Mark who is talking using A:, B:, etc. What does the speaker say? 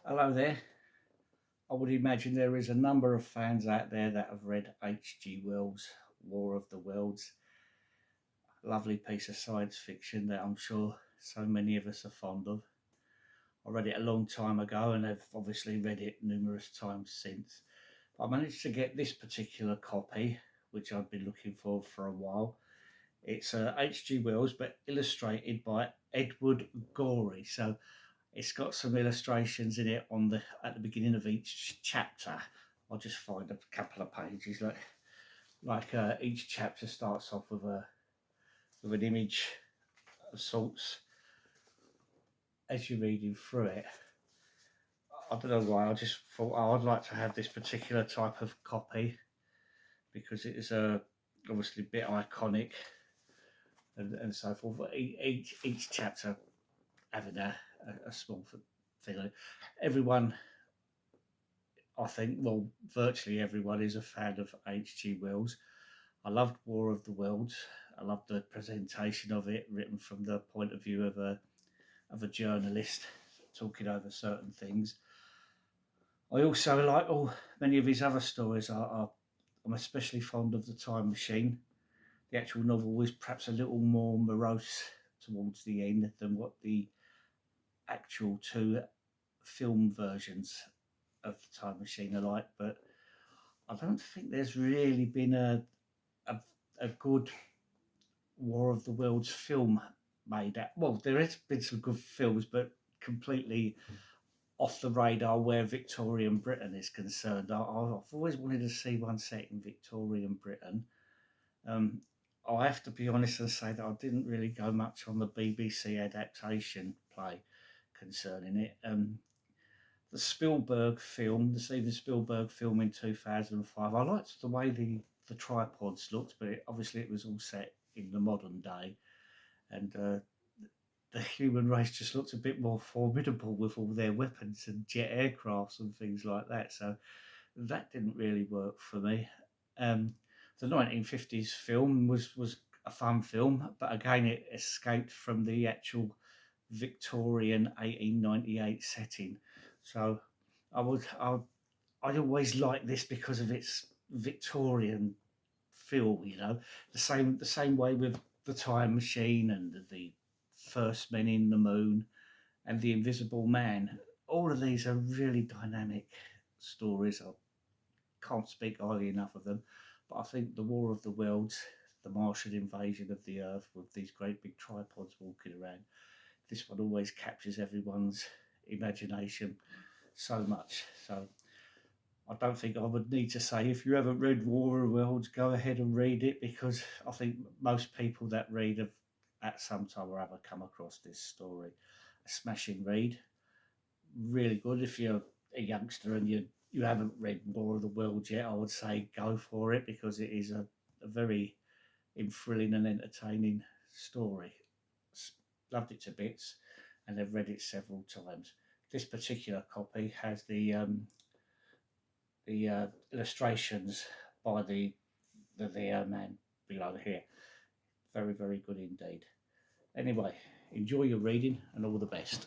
A: Hello there. I would imagine there is a number of fans out there that have read H.G. Wells' War of the Worlds. Lovely piece of science fiction that I'm sure so many of us are fond of. I read it a long time ago and have obviously read it numerous times since. I managed to get this particular copy, which I've been looking for a while. It's H.G. Wells, but illustrated by Edward Gorey. So it's got some illustrations in it at the beginning of each chapter. I'll just find a couple of pages. Each chapter starts off with an image of sorts as you're reading through it. I don't know why. I just thought I'd like to have this particular type of copy because it is obviously a bit iconic and so forth. But each chapter having a small thing. Everyone, I think, well, virtually everyone is a fan of H.G. Wells. I loved War of the Worlds. I loved the presentation of it, written from the point of view of a journalist talking over certain things. I also like many of his other stories. I'm especially fond of The Time Machine. The actual novel was perhaps a little more morose towards the end than what the actual two film versions of The Time Machine are like, but I don't think there's really been a, a good War of the Worlds film made. Well, there has been some good films, but completely off the radar where Victorian Britain is concerned. I've always wanted to see one set in Victorian Britain. Um, I have to be honest and say that I didn't really go much on the BBC adaptation play concerning it. The the Steven Spielberg film in 2005, I liked the way the tripods looked, but obviously it was all set in the modern day, and the human race just looked a bit more formidable with all their weapons and jet aircrafts and things like that. So that didn't really work for me. Um, the 1950s film was a fun film, but again, it escaped from the actual Victorian 1898 setting. So I'd always like this because of its Victorian feel, the same way with The Time Machine and the First Men in the Moon and The Invisible Man. All of these are really dynamic stories. I can't speak highly enough of them, but I think the War of the Worlds, the Martian invasion of the Earth with these great big tripods walking around, this one always captures everyone's imagination so much. So I don't think I would need to say if you haven't read War of the Worlds, go ahead and read it, because I think most people that read have at some time or other come across this story. A smashing read, really good. If you're a youngster and you haven't read War of the Worlds yet, I would say go for it because it is a very thrilling and entertaining story. Loved it to bits and I've read it several times. This particular copy has the illustrations by the man below here. Very, very good indeed. Anyway, enjoy your reading and all the best.